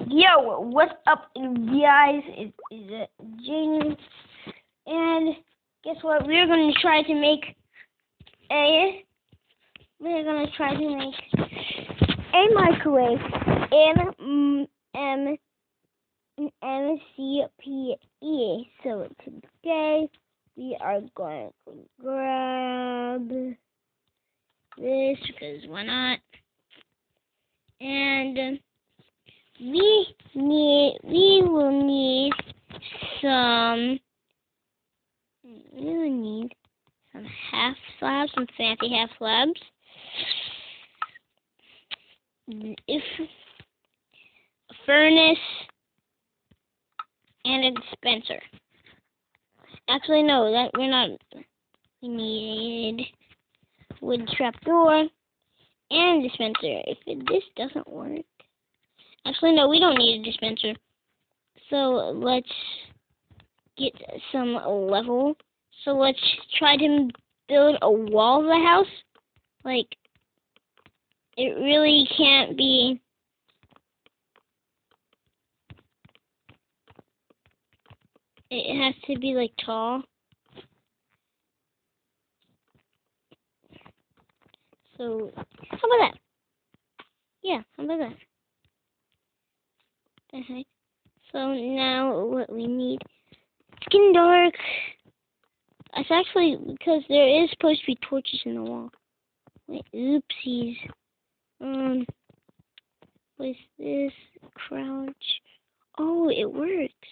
Yo, what's up, guys? It's Jaden, and guess what? We're gonna try to make a microwave in MCPE. So today we are going to grab this because why not? And we will need some half slabs, some fancy half slabs. If a furnace and a dispenser. Actually, no, that we're not. We need wood trapdoor and a dispenser. If this doesn't work. Actually, no, we don't need a dispenser. So let's get some level. So let's try to build a wall of the house. Like, it really can't be. It has to be like tall. So, how about that? Yeah, how about that? Okay. So now what we need, it's getting dark. It's actually because there is supposed to be torches in the wall. Wait, oopsies. What's this? Crouch. Oh, it works.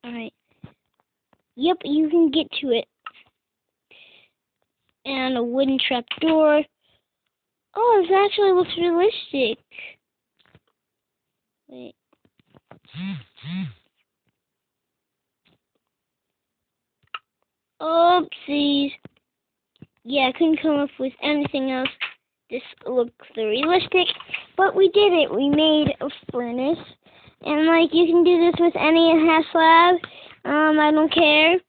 Alright. Yep, you can get to it. And a wooden trapdoor. Oh, this actually looks realistic. Wait. Oopsies. Yeah, I couldn't come up with anything else. This looks realistic, but we did it. We made a furnace. And, like, you can do this with any half slab. I don't care.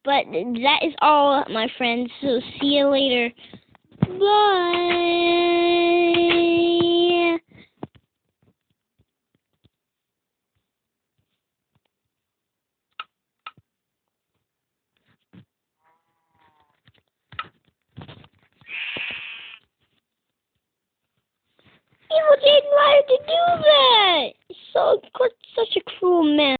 But that is all, my friends. So, see you later. Bye. People didn't like to do that. It's such a cruel man.